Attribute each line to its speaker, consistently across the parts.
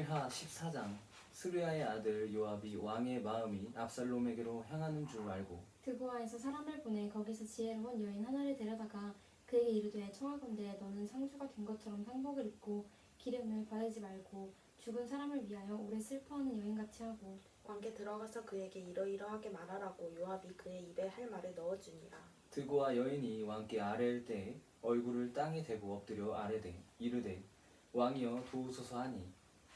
Speaker 1: 사무엘하 14장. 스루야의 아들 요압이 왕의 마음이 압살롬에게로 향하는 줄 알고
Speaker 2: 드보아에서 사람을 보내 거기서 지혜로운 여인 하나를 데려다가 그에게 이르되 청하건대 너는 상주가 된 것처럼 상복을 입고 기름을 바르지 말고 죽은 사람을 위하여 오래 슬퍼하는 여인같이 하고
Speaker 3: 왕께 들어가서 그에게 이러이러하게 말하라고 요압이 그의 입에 할 말을 넣어주니라.
Speaker 1: 드고와 여인이 왕께 아뢰일 때에 얼굴을 땅에 대고 엎드려 아뢰되 이르되 왕이여 도우소서 하니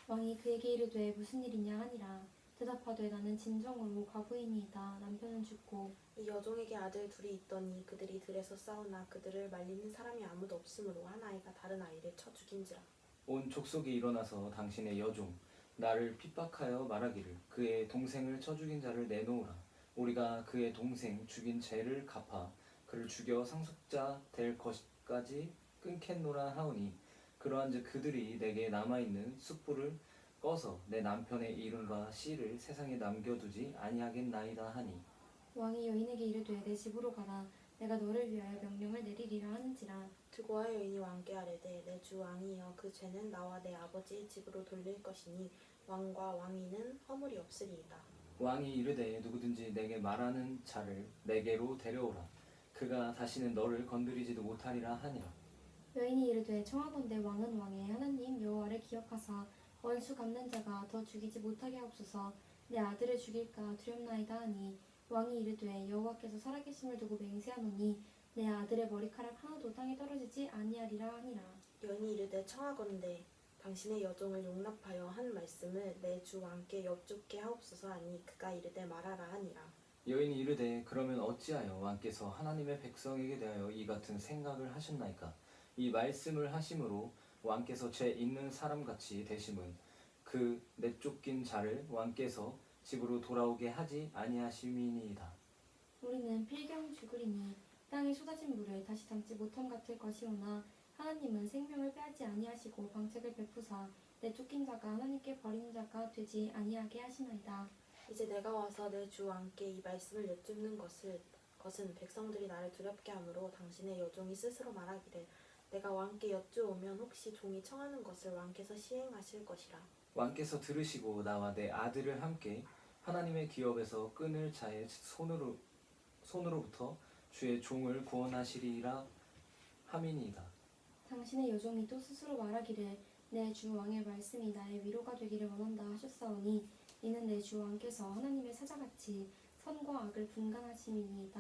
Speaker 2: 왕이 그에게 이르되 무슨 일이냐 하니라. 대답하되 나는 진정으로 과부인이이다. 남편은 죽고
Speaker 3: 이 여종에게 아들 둘이 있더니 그들이 들에서 싸우나 그들을 말리는 사람이 아무도 없으므로 한 아이가 다른 아이를 쳐 죽인지라.
Speaker 1: 온 족속이 일어나서 당신의 여종 나를 핍박하여 말하기를 그의 동생을 쳐 죽인 자를 내놓으라. 우리가 그의 동생 죽인 죄를 갚아 그를 죽여 상속자 될 것까지 끊겠노라 하오니 그러한즉 그들이 내게 남아있는 숯불을 꺼서 내 남편의 이름과 씨를 세상에 남겨두지 아니하겠나이다 하니
Speaker 2: 왕이 여인에게 이르되 내 집으로 가라. 내가 너를 위하여 명령을 내리리라 하는지라.
Speaker 3: 드고와 여인이 왕께 아뢰되 내 주 왕이여 그 죄는 나와 내 아버지의 집으로 돌릴 것이니 왕과 왕위는 허물이 없으리이다.
Speaker 1: 왕이 이르되 누구든지 내게 말하는 자를 내게로 데려오라. 그가 다시는 너를 건드리지도 못하리라 하니라.
Speaker 2: 여인이 이르되 청하건대 왕은 왕의 하나님 여호와를 기억하사 원수 갚는 자가 더 죽이지 못하게 하옵소서. 내 아들을 죽일까 두렵나이다 하니 왕이 이르되 여호와께서 살아계심을 두고 맹세하노니 내 아들의 머리카락 하나도 땅에 떨어지지 아니하리라 하니라.
Speaker 3: 여인이 이르되 청하건대 당신의 여종을 용납하여 한 말씀을 내 주 왕께 여쭙게 하옵소서 하니 그가 이르되 말하라 하니라.
Speaker 1: 여인이 이르되 그러면 어찌하여 왕께서 하나님의 백성에게 대하여 이 같은 생각을 하셨나이까. 이 말씀을 하심으로 왕께서 죄 있는 사람같이 되심은 그 내쫓긴 자를 왕께서 집으로 돌아오게 하지 아니하심이니이다.
Speaker 2: 우리는 필경 죽으리니 땅에 쏟아진 물을 다시 담지 못함 같을 것이오나 하나님은 생명을 빼앗지 아니하시고 방책을 베푸사 내쫓긴 자가 하나님께 버린 자가 되지 아니하게 하시나이다.
Speaker 3: 이제 내가 와서 내 주 왕께 이 말씀을 여쭙는 것은 백성들이 나를 두렵게 하므로 당신의 여종이 스스로 말하기를 내가 왕께 여쭈오면 혹시 종이 청하는 것을 왕께서 시행하실 것이라.
Speaker 1: 왕께서 들으시고 나와 내 아들을 함께 하나님의 기업에서 끊을 자의 손으로부터 주의 종을 구원하시리라 함이니이다.
Speaker 2: 당신의 여종이 또 스스로 말하기를 내 주 왕의 말씀이 나의 위로가 되기를 원한다 하셨사오니 이는 내 주 왕께서 하나님의 사자같이 선과 악을 분간하심이니이다.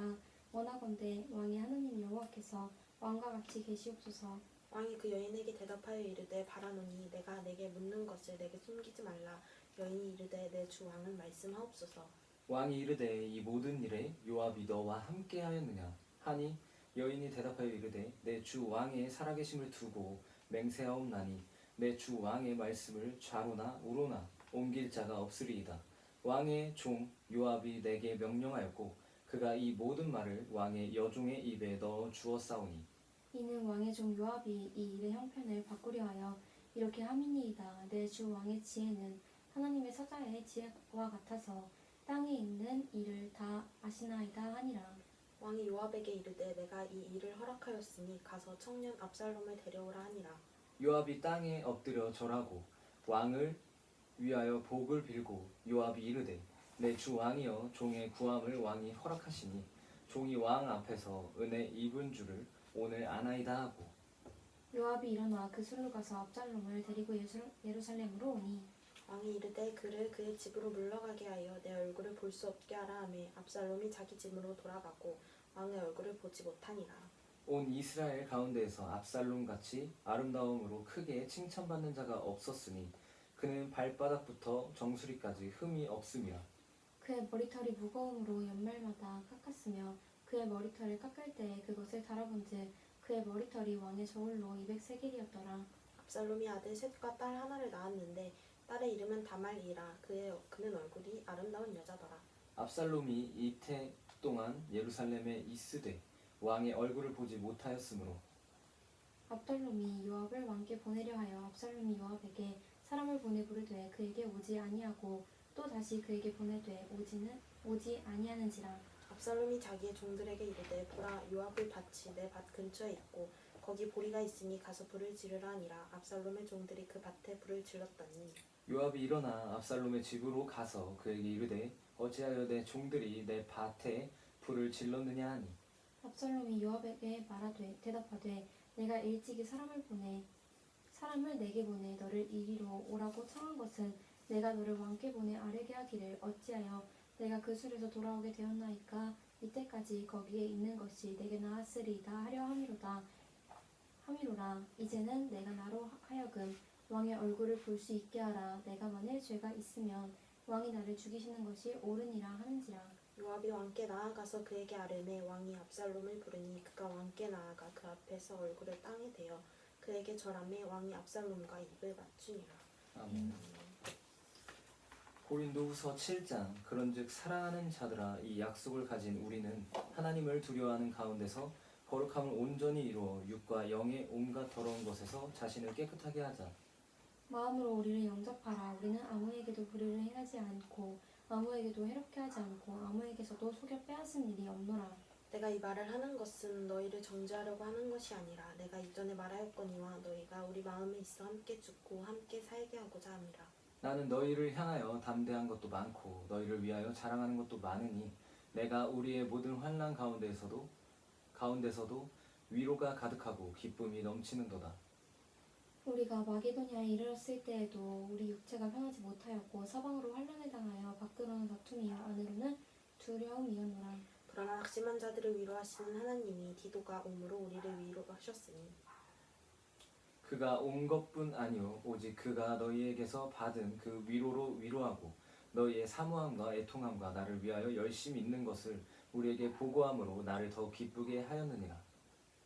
Speaker 2: 원하건대 왕의 하나님 여호와께서 왕과 같이 계시옵소서.
Speaker 3: 왕이 그 여인에게 대답하여 이르되 바라노니 내가 내게 묻는 것을 내게 숨기지 말라. 여인이 이르되 내 주 왕은 말씀하옵소서.
Speaker 1: 왕이 이르되 이 모든 일에 요압이 너와 함께하였느냐 하니 여인이 대답하여 이르되 내 주 왕의 살아계심을 두고 맹세하옵나니 내 주 왕의 말씀을 좌로나 우로나 옮길 자가 없으리이다. 왕의 종 요압이 내게 명령하였고 그가 이 모든 말을 왕의 여종의 입에 넣어 주었사오니
Speaker 2: 이는 왕의 종 요압이 이 일의 형편을 바꾸려 하여 이렇게 함이니이다. 내 주 왕의 지혜는 하나님의 사자의 지혜와 같아서 땅에 있는 일을 다 아시나이다 하니라.
Speaker 3: 왕이 요압에게 이르되 내가 이 일을 허락하였으니 가서 청년 압살롬을 데려오라 하니라.
Speaker 1: 요압이 땅에 엎드려 절하고 왕을 위하여 복을 빌고 요압이 이르되 내 주 왕이여 종의 구함을 왕이 허락하시니 종이 왕 앞에서 은혜 입은 줄을 오늘 아나이다 하고
Speaker 2: 요압이 일어나 그 술로 가서 압살롬을 데리고 예루살렘으로 오니
Speaker 3: 왕이 이르되 그를 그의 집으로 물러가게 하여 내 얼굴을 볼 수 없게 하라 하매 압살롬이 자기 집으로 돌아가고 왕의 얼굴을 보지 못하니라.
Speaker 1: 온 이스라엘 가운데에서 압살롬같이 아름다움으로 크게 칭찬받는 자가 없었으니 그는 발바닥부터 정수리까지 흠이 없음이라.
Speaker 2: 그의 머리털이 무거움으로 연말마다 깎았으며 그의 머리털을 깎을 때에 그것을 달아본즉 그의 머리털이 왕의 저울로 200세겔이었더라.
Speaker 3: 압살롬이 아들 셋과 딸 하나를 낳았는데 딸의 이름은 다말이라. 그는 얼굴이 아름다운 여자더라.
Speaker 1: 압살롬이 이태 동안 예루살렘에 있으되 왕의 얼굴을 보지 못하였으므로
Speaker 2: 압살롬이 요압을 왕께 보내려 하여 압살롬이 요압에게 사람을 보내 부르되 그에게 오지 아니하고 또 다시 그에게 보내되 오지 아니하는지라.
Speaker 3: 압살롬이 자기의 종들에게 이르되 보라 요압의 밭이 내 밭 근처에 있고 거기 보리가 있으니 가서 불을 지르라 하니라. 압살롬의 종들이 그 밭에 불을 질렀더니
Speaker 1: 요압이 일어나 압살롬의 집으로 가서 그에게 이르되 어찌하여 내 종들이 내 밭에 불을 질렀느냐 하니
Speaker 2: 압살롬이 요압에게 대답하되 내가 일찍이 사람을 내게 보내 너를 이리로 오라고 청한 것은 내가 너를 왕께 보내 아뢰게 하기를 어찌하여 내가 그 술에서 돌아오게 되었나이까 이때까지 거기에 있는 것이 내게 나았으리이다 하려 함이로라. 이제는 내가 나로 하여금 왕의 얼굴을 볼 수 있게 하라. 내가 만일 죄가 있으면 왕이 나를 죽이시는 것이 옳으니라 하는지라.
Speaker 3: 요압이 왕께 나아가서 그에게 아뢰매 왕이 압살롬을 부르니 그가 왕께 나아가 그 앞에서 얼굴을 땅에 대어 그에게 절하매 왕이 압살롬과 입을 맞추니라.
Speaker 1: 아멘. 고린도후서 7장 그런즉 사랑하는 자들아 이 약속을 가진 우리는 하나님을 두려워하는 가운데서 거룩함을 온전히 이루어 육과 영의 온갖 더러운 것에서 자신을 깨끗하게 하자.
Speaker 2: 마음으로 우리를 영접하라. 우리는 아무에게도 불의를 행하지 않고 아무에게도 해롭게 하지 않고 아무에게서도 속여 빼앗은 일이 없노라.
Speaker 3: 내가 이 말을 하는 것은 너희를 정죄하려고 하는 것이 아니라 내가 이전에 말하였거니와 너희가 우리 마음에 있어 함께 죽고 함께 살게 하고자 함이라.
Speaker 1: 나는 너희를 향하여 담대한 것도 많고 너희를 위하여 자랑하는 것도 많으니 내가 우리의 모든 환난 가운데서도 위로가 가득하고 기쁨이 넘치는도다.
Speaker 2: 우리가 마게도냐에 이르렀을 때에도 우리 육체가 편하지 못하였고 사방으로 환난을 당하여 밖으로는 다툼이요 안으로는 두려움이었노라.
Speaker 3: 그러나 낙심한 자들을 위로하시는 하나님이 디도가 옴으로 우리를 위로하셨으니
Speaker 1: 그가 온 것뿐 아니요 오직 그가 너희에게서 받은 그 위로로 위로하고 너희의 사모함과 애통함과 나를 위하여 열심히 있는 것을 우리에게 보고함으로 나를 더 기쁘게 하였느니라.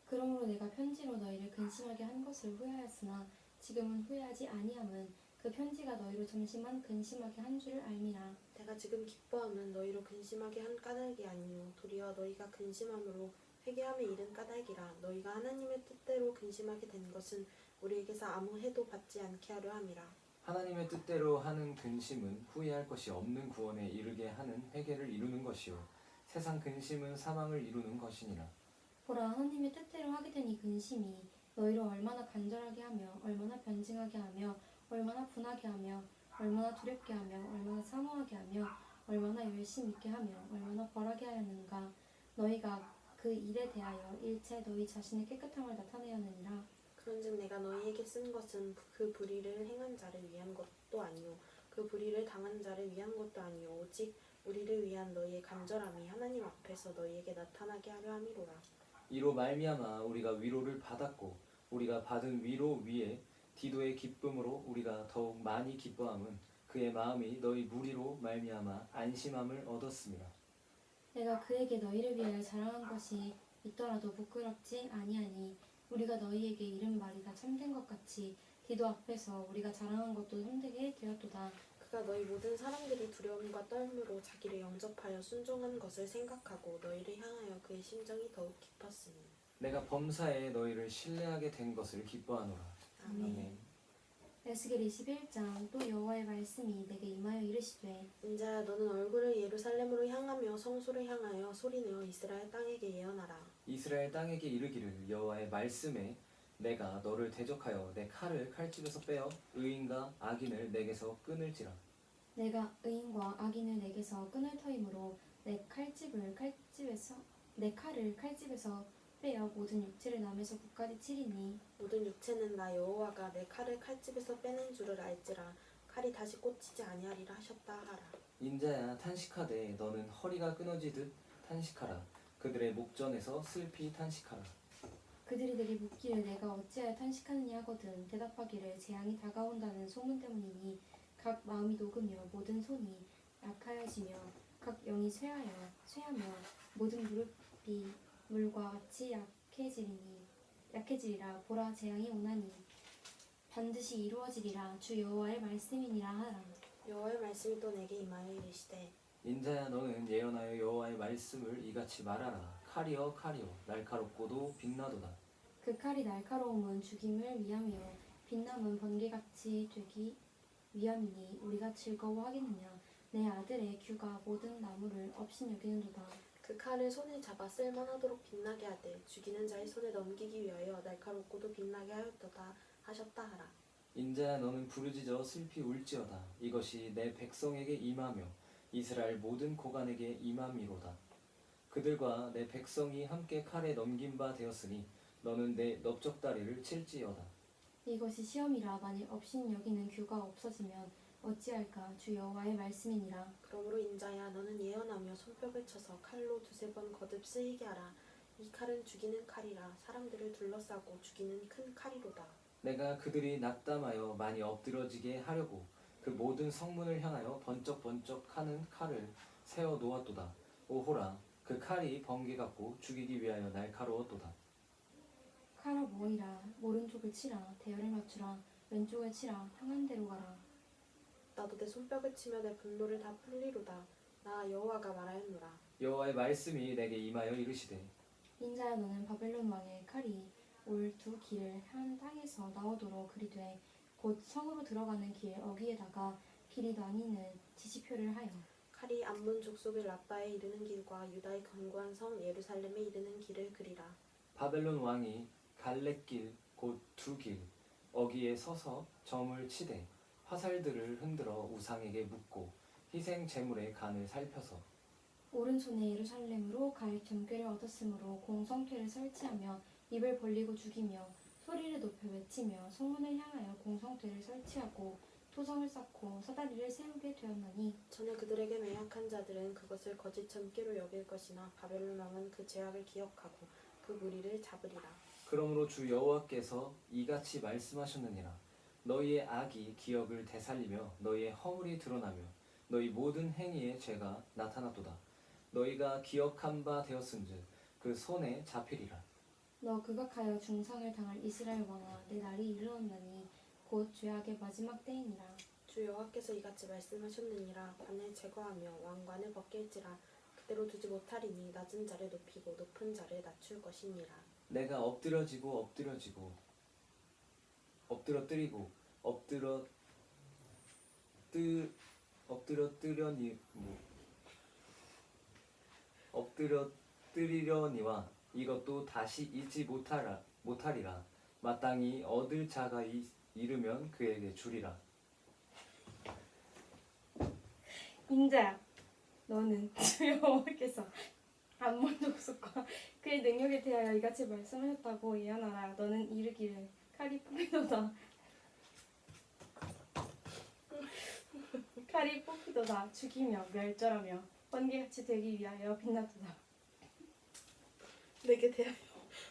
Speaker 2: 그러므로 내가 편지로 너희를 근심하게 한 것을 후회하였으나 지금은 후회하지 아니함은 그 편지가 너희로 잠시만 근심하게 한 줄을 알미라.
Speaker 3: 내가 지금 기뻐함은 너희로 근심하게 한 까닭이 아니요 도리어 너희가 근심함으로 회개함에 이른 까닭이라. 너희가 하나님의 뜻대로 근심하게 된 것은 우리에게서 아무 해도 받지 않게 하려 함이라.
Speaker 1: 하나님의 뜻대로 하는 근심은 후회할 것이 없는 구원에 이르게 하는 회개를 이루는 것이요 세상 근심은 사망을 이루는 것이니라.
Speaker 2: 보라, 하나님의 뜻대로 하게 된 이 근심이 너희를 얼마나 간절하게 하며 얼마나 변증하게 하며 얼마나 분하게 하며 얼마나 두렵게 하며 얼마나 사모하게 하며 얼마나 열심 있게 하며 얼마나 벌하게 하였는가. 너희가 그 일에 대하여 일체 너희 자신의 깨끗함을 나타내었느니라.
Speaker 3: 그런즉 내가 너희에게 쓴 것은 그 불의를 행한 자를 위한 것도 아니요 그 불의를 당한 자를 위한 것도 아니요 오직 우리를 위한 너희의 간절함이 하나님 앞에서 너희에게 나타나게 하려 함이로라.
Speaker 1: 이로 말미암아 우리가 위로를 받았고 우리가 받은 위로 위에 디도의 기쁨으로 우리가 더욱 많이 기뻐함은 그의 마음이 너희 무리로 말미암아 안심함을 얻었습니다.
Speaker 2: 내가 그에게 너희를 위하여 자랑한 것이 있더라도 부끄럽지 아니하니 우리가 너희에게 이른 말이 다 참된 것 같이 디도 앞에서 우리가 자랑한 것도 참되게 되었도다.
Speaker 3: 그가 너희 모든 사람들이 두려움과 떨므로 자기를 영접하여 순종한 것을 생각하고 너희를 향하여 그의 심정이 더욱 깊었으니
Speaker 1: 내가 범사에 너희를 신뢰하게 된 것을 기뻐하노라. 아멘.
Speaker 2: 에스겔 21장. 또 여호와의 말씀이 내게 임하여 이르시되
Speaker 3: 인자야 너는 얼굴을 예루살렘으로 향하며 성소를 향하여 소리내어 이스라엘 땅에게 예언하라.
Speaker 1: 이스라엘 땅에게 이르기를 여호와의 말씀에 내가 너를 대적하여 내 칼을 칼집에서 빼어 의인과 악인을 내게서 끊을지라.
Speaker 2: 내가 의인과 악인을 내게서 끊을 터이므로 내 칼을 칼집에서 빼어 모든 육체를 남에서 굳까지 치리니
Speaker 3: 모든 육체는 나 여호와가 내 칼을 칼집에서 빼는 줄을 알지라. 칼이 다시 꽂히지 아니하리라 하셨다 하라.
Speaker 1: 인자야 탄식하되 너는 허리가 끊어지듯 탄식하라. 그들의 목전에서 슬피 탄식하라.
Speaker 2: 그들이 내게 묻기를 내가 어찌하여 탄식하느냐 하거든 대답하기를 재앙이 다가온다는 소문 때문이니 각 마음이 녹으며 모든 손이 약하여지며 각 영이 쇠하며 모든 무릎이 물과 같이 약해지리라. 보라, 재앙이 오나니 반드시 이루어지리라. 주 여호와의 말씀이니라 하라.
Speaker 3: 여호와의 말씀이 또 내게 임하여 이르시되
Speaker 1: 인자야 너는 예언하여 여호와의 말씀을 이같이 말하라. 칼이여 칼이여 날카롭고도 빛나도다.
Speaker 2: 그 칼이 날카로움은 죽임을 위함이요 빛남은 번개같이 되기 위함이니 우리가 즐거워하겠느냐. 내 아들의 규가 모든 나무를 업신여기는도다.
Speaker 3: 그 칼을 손에 잡아 쓸만하도록 빛나게 하되 죽이는 자의 손에 넘기기 위하여 날카롭고도 빛나게 하였도다 하셨다 하라.
Speaker 1: 인자야 너는 부르짖어 슬피 울지어다. 이것이 내 백성에게 임하며 이스라엘 모든 고관에게 임함이로다. 그들과 내 백성이 함께 칼에 넘긴 바 되었으니 너는 내 넓적다리를 칠지어다.
Speaker 2: 이것이 시험이라 만일 업신여기는 규가 없어지면 어찌할까 주 여호와의 말씀이니라.
Speaker 3: 그러므로 인자야 너는 예언하며 손뼉을 쳐서 칼로 두세 번 거듭 쓰이게 하라. 이 칼은 죽이는 칼이라 사람들을 둘러싸고 죽이는 큰 칼이로다.
Speaker 1: 내가 그들이 낙담하여 많이 엎드러지게 하려고 그 모든 성문을 향하여 번쩍번쩍하는 칼을 세워 놓았도다. 오호라 그 칼이 번개 같고 죽이기 위하여 날카로웠도다.
Speaker 2: 칼아 모이라. 오른쪽을 치라. 대열을 맞추라. 왼쪽을 치라. 향한 대로 가라.
Speaker 3: 나도 내 손뼉을 치며 내 분노를 다 풀리로다. 나 여호와가 말하였노라.
Speaker 1: 여호와의 말씀이 내게 임하여 이르시되
Speaker 2: 인자야 너는 바벨론 왕의 칼이 올 두 길을 한 땅에서 나오도록 그리되 곧 성으로 들어가는 길 어귀에다가 길이 나뉘는 지시표를 하여
Speaker 3: 칼이 암몬 족속의 라빠에 이르는 길과 유다의 견고한 성 예루살렘에 이르는 길을 그리라.
Speaker 1: 바벨론 왕이 갈렙길 곧 두 길 어기에 서서 점을 치되 화살들을 흔들어 우상에게 묻고 희생 제물의 간을 살펴서
Speaker 2: 오른손에 예루살렘으로 갈 점괘를 얻었으므로 공성퇴를 설치하며 입을 벌리고 죽이며 소리를 높여 외치며 성문을 향하여 공성퇴를 설치하고 토성을 쌓고 사다리를 세우게 되었나니
Speaker 3: 전에 그들에게 매약한 자들은 그것을 거짓 점괘로 여길 것이나 바벨론 왕은 그 죄악을 기억하고 그 무리를 잡으리라.
Speaker 1: 그러므로 주 여호와께서 이같이 말씀하셨느니라. 너희의 악이 기억을 되살리며 너희의 허물이 드러나며 너희 모든 행위의 죄가 나타났도다. 너희가 기억한 바 되었은즉 그 손에 잡히리라.
Speaker 2: 너 극악하여 중상을 당할 이스라엘 왕아 내 날이 이르렀나니 곧 죄악의 마지막 때이니라.
Speaker 3: 주 여호와께서 이같이 말씀하셨느니라. 관을 제거하며 왕관을 벗길지라. 그대로 두지 못하리니 낮은 자를 높이고 높은 자를 낮출 것이니라.
Speaker 1: 내가 엎드려지고 엎드러뜨리고 엎드러뜨리려니와 이것도 다시 잊지 못하리라. 마땅히 얻을 자가 이르면 그에게 주리라.
Speaker 2: 인자야 너는 주 여호와께서 암몬 족속과 그의 능력에 대하여 이같이 말씀하셨다고 예언하라. 너는 이르기를 칼이 뽑히도다. 칼이 뽑히도다. 죽이며 멸절하며 번개같이 되기 위하여 빛나도다.
Speaker 3: 내게 대하여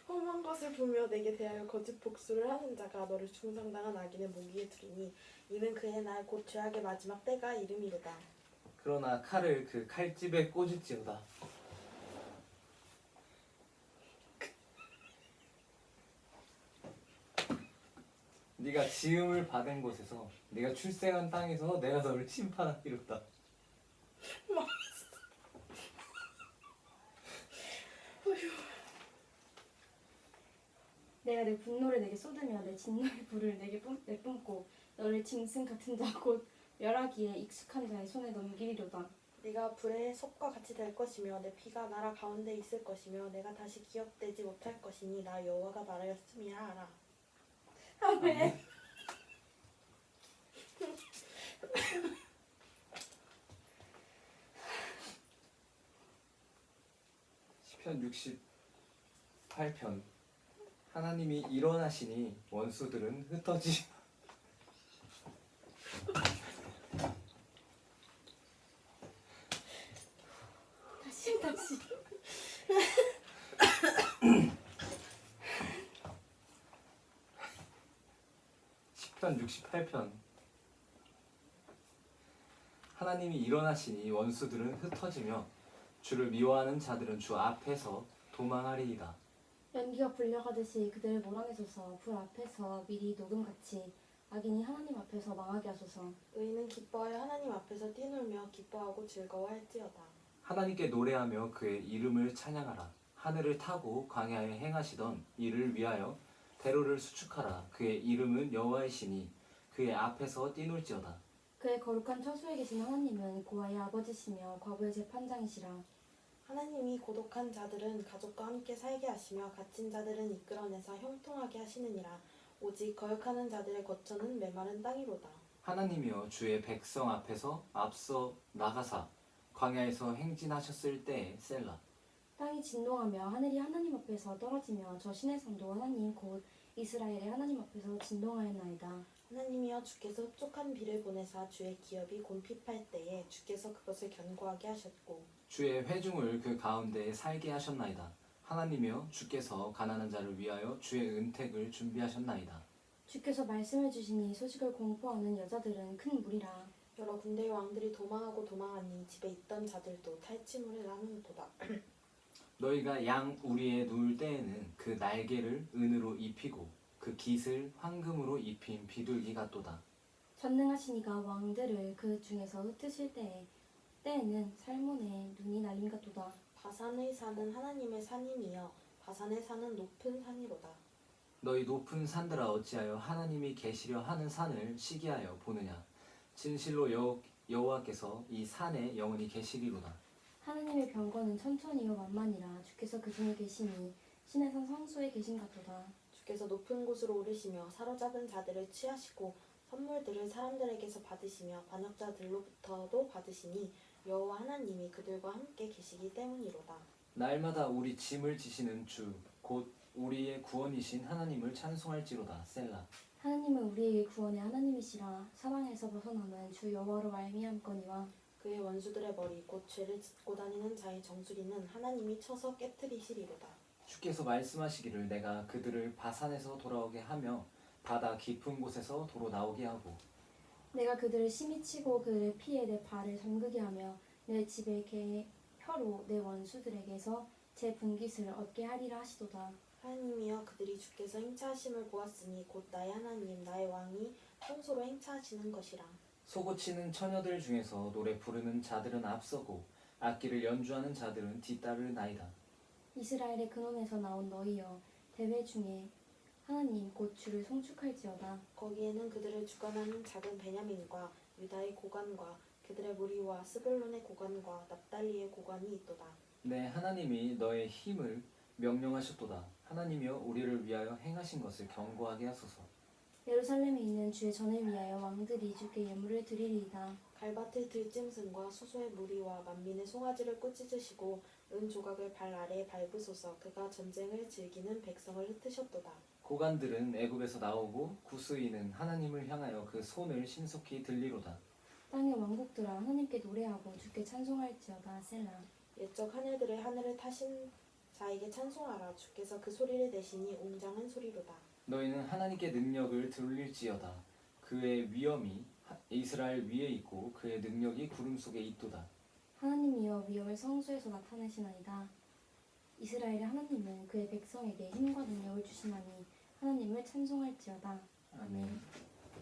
Speaker 3: 험한 것을 보며 내게 대하여 거짓 복수를 하는 자가 너를 중상당한 악인의 모기에 두리니 이는 그의 날 곧 죄악의 마지막 때가 이름이로다.
Speaker 1: 그러나 칼을 그 칼집에 꽂을지어다. 네가 지음을 받은 곳에서 네가 출생한 땅에서 내가 너를 심판하기로다.
Speaker 2: 내가 내 분노를 내게 쏟으며 내 진노의 불을 내뿜고 너를 짐승 같은 자 곧 멸하기에 익숙한 자의 손에 넘기리로다.
Speaker 3: 네가 불의 섭과 같이 될 것이며 내 피가 나라 가운데 있을 것이며 내가 다시 기억되지 못할 것이니 나 여호와가 말하였음이라 하라.
Speaker 2: 아멘.
Speaker 1: 시편 68편. 하나님이 일어나시니 원수들은 흩어지.
Speaker 2: 다시.
Speaker 1: 시편 68편. 하나님이 일어나시니 원수들은 흩어지며 주를 미워하는 자들은 주 앞에서 도망하리이다.
Speaker 2: 연기가 불려가듯이 그들을 몰아내소서. 불 앞에서 미리 녹음같이 악인이 하나님 앞에서 망하게 하소서.
Speaker 3: 의인은 기뻐하여 하나님 앞에서 뛰놀며 기뻐하고 즐거워할지어다.
Speaker 1: 하나님께 노래하며 그의 이름을 찬양하라. 하늘을 타고 광야에 행하시던 이를 위하여 대로를 수축하라. 그의 이름은 여호와이시니 그의 앞에서 뛰놀지어다.
Speaker 2: 그의 거룩한 처소에 계신 하나님은 고아의 아버지시며 과부의 재판장이시라.
Speaker 3: 하나님이 고독한 자들은 가족과 함께 살게 하시며 갇힌 자들은 이끌어내사 형통하게 하시느니라. 오직 거역하는 자들의 거처는 메마른 땅이로다.
Speaker 1: 하나님이여 주의 백성 앞에서 앞서 나가사 광야에서 행진하셨을 때에 셀라.
Speaker 2: 땅이 진동하며 하늘이 하나님 앞에서 떨어지며 저 신의 산도 하나님 곧 이스라엘의 하나님 앞에서 진동하였나이다.
Speaker 3: 하나님이여 주께서 흡족한 비를 보내사 주의 기업이 곤핍할 때에 주께서 그것을 견고하게 하셨고
Speaker 1: 주의 회중을 그 가운데에 살게 하셨나이다. 하나님이여 주께서 가난한 자를 위하여 주의 은택을 준비하셨나이다.
Speaker 2: 주께서 말씀을 주시니 소식을 공포하는 여자들은 큰 무리라.
Speaker 3: 여러 군대의 왕들이 도망하고 도망하니 집에 있던 자들도 탈취물을 하는도다.
Speaker 1: 너희가 양 우리에 누울 때에는 그 날개를 은으로 입히고 그 깃을 황금으로 입힌 비둘기 같도다.
Speaker 2: 전능하시니가 왕들을 그 중에서 흩으실 때에는 살몬의 눈이 날림 같도다.
Speaker 3: 바산의 산은 하나님의 산임이여 바산의 산은 높은 산이로다.
Speaker 1: 너희 높은 산들아 어찌하여 하나님이 계시려 하는 산을 시기하여 보느냐. 진실로 여호와께서 이 산에 영원히 계시리로다.
Speaker 2: 하나님의 병거는 천천히요 만만이라. 주께서 그 중에 계시니 신의 산 성소에 계신 같도다.
Speaker 3: 주께서 높은 곳으로 오르시며 사로잡은 자들을 취하시고 선물들을 사람들에게서 받으시며 반역자들로부터도 받으시니 여호와 하나님이 그들과 함께 계시기 때문이로다.
Speaker 1: 날마다 우리 짐을 지시는 주 곧 우리의 구원이신 하나님을 찬송할지로다. 셀라.
Speaker 2: 하나님은 우리에게 구원의 하나님이시라. 사망에서 벗어남은 주 여호와로 말미암거니와
Speaker 3: 그의 원수들의 머리 곧 죄를 짓고 다니는 자의 정수리는 하나님이 쳐서 깨뜨리시리로다.
Speaker 1: 주께서 말씀하시기를 내가 그들을 바산에서 돌아오게 하며 바다 깊은 곳에서 도로 나오게 하고
Speaker 2: 내가 그들을 심히 치고 그들의 피에 내 발을 잠그게 하며 내 집의 혀로 내 원수들에게서 제 분깃을 얻게 하리라 하시도다.
Speaker 3: 하나님이여 그들이 주께서 행차하심을 보았으니 곧 나의 하나님 나의 왕이 평소로 행차하시는 것이라.
Speaker 1: 소고치는 처녀들 중에서 노래 부르는 자들은 앞서고 악기를 연주하는 자들은 뒤따르나이다.
Speaker 2: 이스라엘의 근원에서 나온 너희여 대회 중에 하나님 곧 주를 송축할지어다.
Speaker 3: 거기에는 그들을 주관하는 작은 베냐민과 유다의 고관과 그들의 무리와 스불론의 고관과 납달리의 고관이 있도다.
Speaker 1: 내 하나님이 너의 힘을 명령하셨도다. 하나님이여 우리를 위하여 행하신 것을 경고하게 하소서.
Speaker 2: 예루살렘에 있는 주의 전을 위하여 왕들이 주께 예물을 드리리이다.
Speaker 3: 갈밭의 들짐승과 소소의 무리와 만민의 송아지를 꾸짖으시고 은 조각을 발 아래에 밟으소서. 그가 전쟁을 즐기는 백성을 흩으셨도다.
Speaker 1: 고관들은 애굽에서 나오고 구스인은 하나님을 향하여 그 손을 신속히 들리로다.
Speaker 2: 땅의 왕국들아 하나님께 노래하고 주께 찬송할지어다. 셀라.
Speaker 3: 옛적 하늘들의 하늘을 타신 자에게 찬송하라. 주께서 그 소리를 내시니 웅장한 소리로다.
Speaker 1: 너희는 하나님께 능력을 돌릴지어다. 그의 위엄이 이스라엘 위에 있고 그의 능력이 구름 속에 있도다.
Speaker 2: 하나님이여 위엄을 성소에서 나타내시나이다. 이스라엘의 하나님은 그의 백성에게 힘과 능력을 주시나니 하나님을 찬송할지어다.
Speaker 1: 아멘.